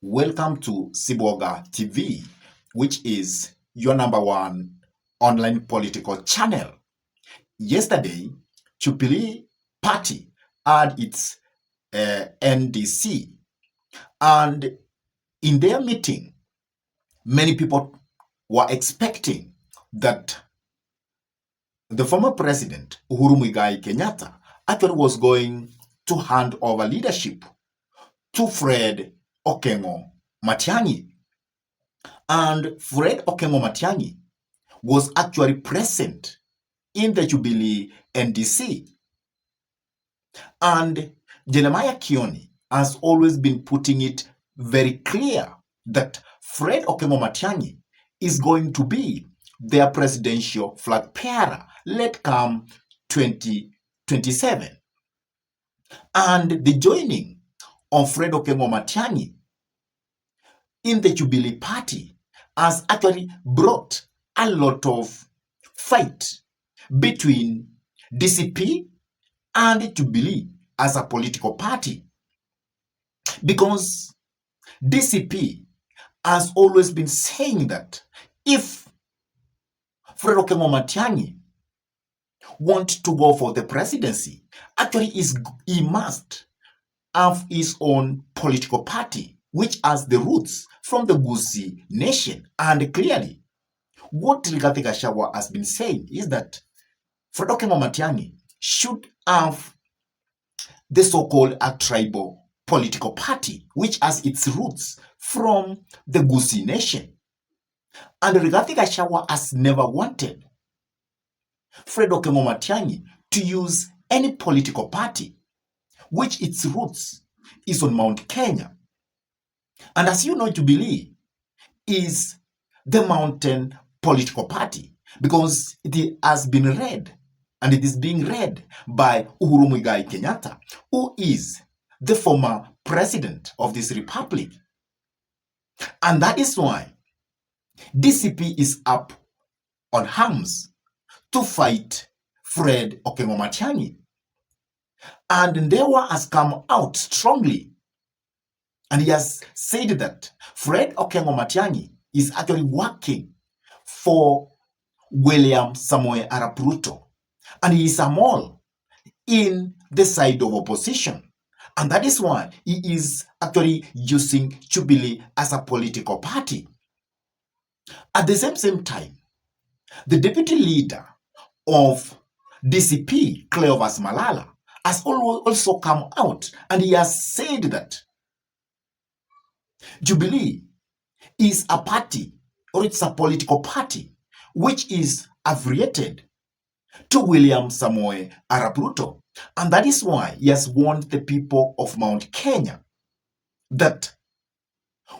Welcome to Siboga TV, which is your number one online political channel. Yesterday, Jubilee Party had its NDC, and in their meeting, many people were expecting that the former president, Uhuru Kenyatta, actually was going to hand over leadership to Fred Okengo Matiang'i. And Fred Okengo Matiang'i was actually present in the Jubilee NDC. And Jeremiah Kioni has always been putting it very clear that Fred Okengo Matiang'i is going to be their presidential flag bearer, let come 2027. And the joining of Fred Okengo Matiang'i in the Jubilee Party has actually brought a lot of fight between DCP and Jubilee as a political party, because DCP has always been saying that if Fred Okengo Matiang'i wants to go for the presidency, actually he must have his own political party, which has the roots from the Gusii nation. And clearly, what Rigathi Gachagua has been saying is that Fred Okengo Matiang'i should have the so-called a tribal political party, which has its roots from the Gusii nation. And Rigathi Gachagua has never wanted Fred Okengo Matiang'i to use any political party which its roots is on Mount Kenya. And as you know, Jubilee is the mountain political party because it has been led and it is being led by Uhuru Kenyatta, who is the former president of this republic. And that is why DCP is up on arms to fight Fred Okengo Matiang'i. And Ndewa has come out strongly and he has said that Fred Okengo Matiang'i is actually working for William Samoei Arap Ruto, and he is a mole in the side of opposition. And that is why he is actually using Jubilee as a political party. At the same time, the deputy leader of DCP, Cleophas Malala, has also come out and he has said that Jubilee is a party, or it's a political party, which is affiliated to William Samoei Arap Ruto. And that is why he has warned the people of Mount Kenya that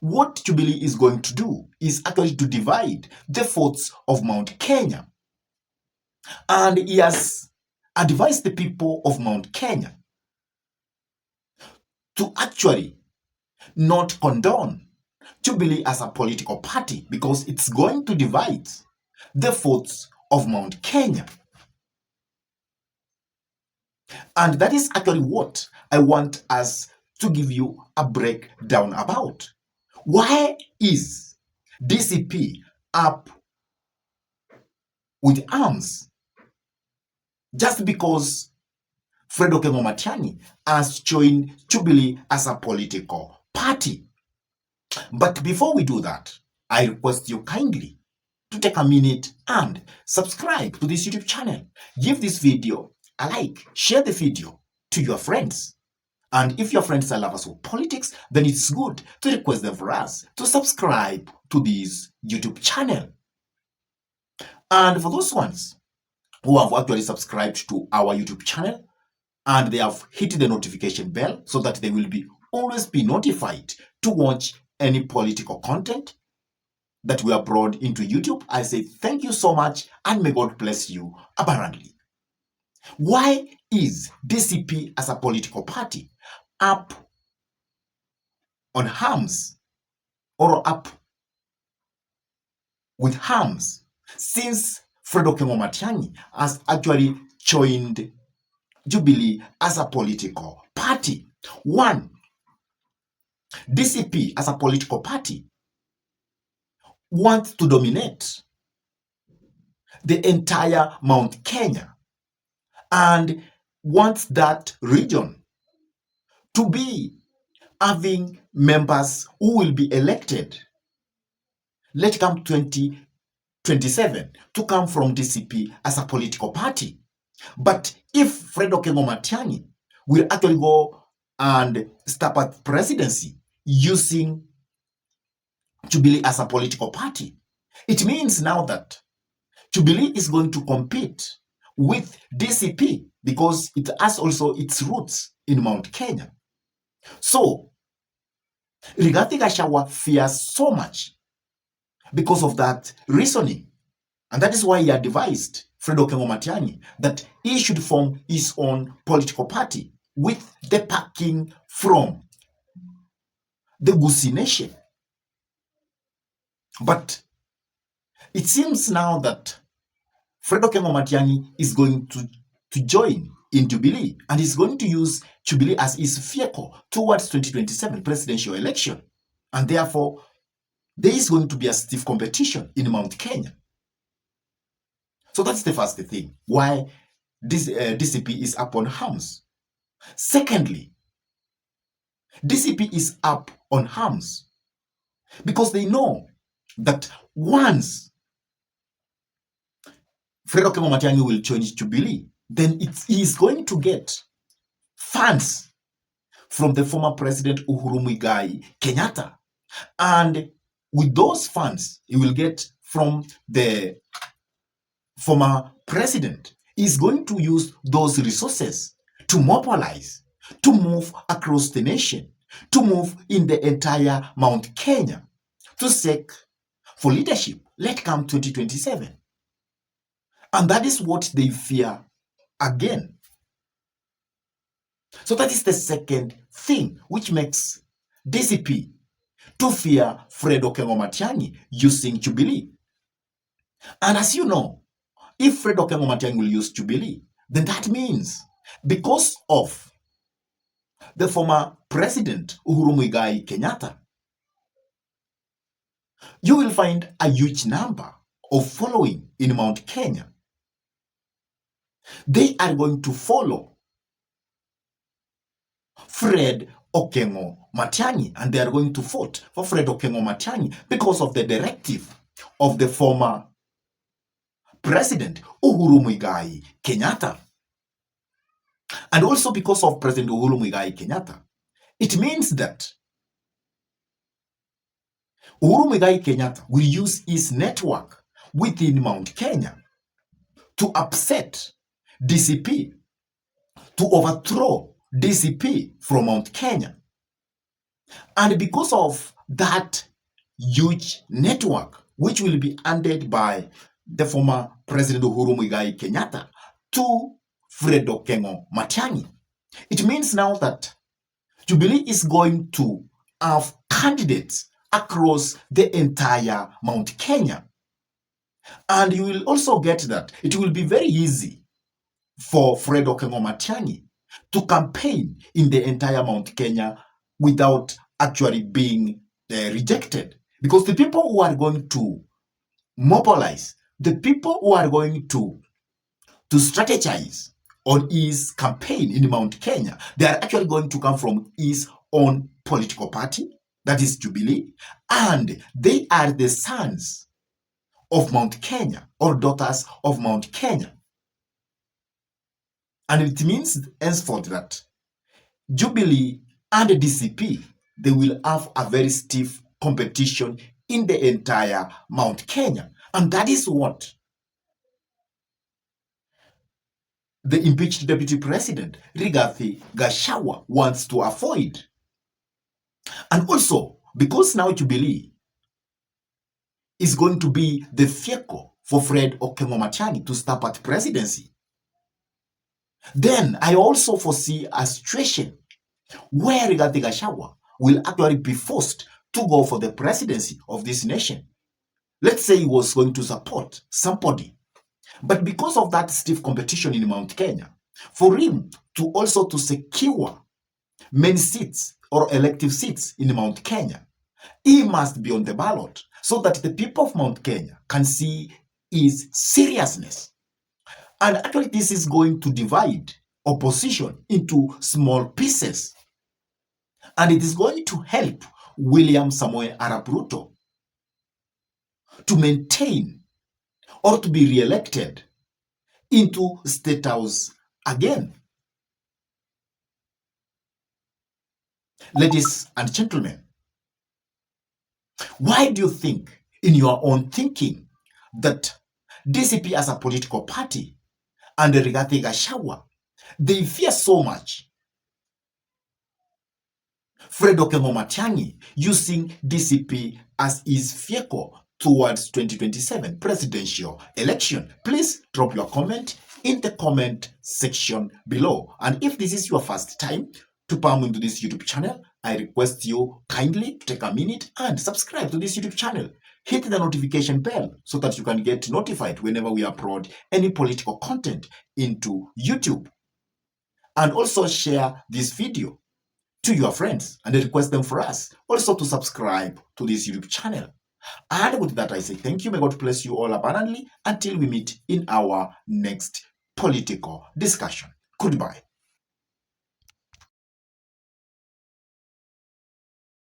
what Jubilee is going to do is actually to divide the votes of Mount Kenya. And he has advised the people of Mount Kenya to actually not condone Jubilee as a political party because it's going to divide the votes of Mount Kenya. And that is actually what I want us to give you a breakdown about. Why is DCP up with arms? Just because Fred Okengo Matiang'i has joined Jubilee as a political party. But before we do that, I request you kindly to take a minute and subscribe to this YouTube channel. Give this video a like, share the video to your friends. And if your friends are lovers of politics, then it's good to request them for us to subscribe to this YouTube channel. And for those ones who have actually subscribed to our YouTube channel and they have hit the notification bell so that they will always be notified to watch any political content that we upload into YouTube, I say thank you so much and may God bless you abundantly. Why is DCP as a political party up on arms or up with arms since Fred Okengo Matiang'i has actually joined Jubilee as a political party? One, DCP as a political party wants to dominate the entire Mount Kenya and wants that region to be having members who will be elected, let come 2027, to come from DCP as a political party. But if Fred Okengo Matiang'i will actually go and step at presidency using Jubilee as a political party, it means now that Jubilee is going to compete with DCP because it has also its roots in Mount Kenya. So Rigathi Gachagua fears so much because of that reasoning. And that is why he advised Fred Okengo Matiang'i that he should form his own political party with the backing from the Gusii Nation. But it seems now that Fred Okengo Matiang'i is going to join in Jubilee and is going to use Jubilee as his vehicle towards 2027 presidential election. And therefore, there is going to be a stiff competition in Mount Kenya. So that's the first thing, why this DCP is up on arms. Secondly, DCP is up on arms because they know that once Fred Okengo Matiang'i will join Jubilee, then he is going to get funds from the former president Uhuru Muigai Kenyatta. And with those funds he will get from the former president, is going to use those resources to mobilize, to move across the nation, to move in the entire Mount Kenya, to seek for leadership, let come 2027. And that is what they fear again. So that is the second thing which makes DCP to fear Fred Okengo Matiang'i using Jubilee. And as you know, if Fred Okengo Matiang'i will use Jubilee, then that means because of the former president Uhuru Muigai Kenyatta, you will find a huge number of following in Mount Kenya. They are going to follow Fred Okengo Matiang'i, and they are going to vote for Fred Okengo Matiang'i because of the directive of the former President Uhuru Muigai Kenyatta. And also because of President Uhuru Muigai Kenyatta. It means that Uhuru Muigai Kenyatta will use his network within Mount Kenya to upset DCP, to overthrow DCP from Mount Kenya. And because of that huge network, which will be handed by the former President Uhuru Muigai Kenyatta to Fred Okengo Matiang'i, it means now that Jubilee is going to have candidates across the entire Mount Kenya. And you will also get that it will be very easy for Fred Okengo Matiang'i to campaign in the entire Mount Kenya without actually being rejected. Because the people who are going to mobilize, the people who are going to strategize on his campaign in Mount Kenya, they are actually going to come from his own political party, that is Jubilee, and they are the sons of Mount Kenya or daughters of Mount Kenya. And it means henceforth that Jubilee and the DCP, they will have a very stiff competition in the entire Mount Kenya. And that is what the impeached deputy president, Rigathi Gachagua, wants to avoid. And also, because now Jubilee is going to be the vehicle for Fred Okengo Matiang'i to step at presidency, then I also foresee a situation where Rigathi Gachagua will actually be forced to go for the presidency of this nation. Let's say he was going to support somebody, but because of that stiff competition in Mount Kenya, for him to also to secure many seats or elective seats in Mount Kenya, he must be on the ballot so that the people of Mount Kenya can see his seriousness. And actually, this is going to divide opposition into small pieces. And it is going to help William Samoei Arap Ruto to maintain or to be re-elected into State House again. Ladies and gentlemen, why do you think, in your own thinking, that DCP as a political party and Rigathi Gachagua, they fear so much Fred Okengo Matiang'i using DCP as his vehicle towards 2027 presidential election? Please drop your comment in the comment section below. And if this is your first time to come into this YouTube channel, I request you kindly take a minute and subscribe to this YouTube channel. Hit the notification bell so that you can get notified whenever we upload any political content into YouTube. And also share this video to your friends and request them for us also to subscribe to this YouTube channel. And with that, I say thank you. May God bless you all abundantly until we meet in our next political discussion. Goodbye.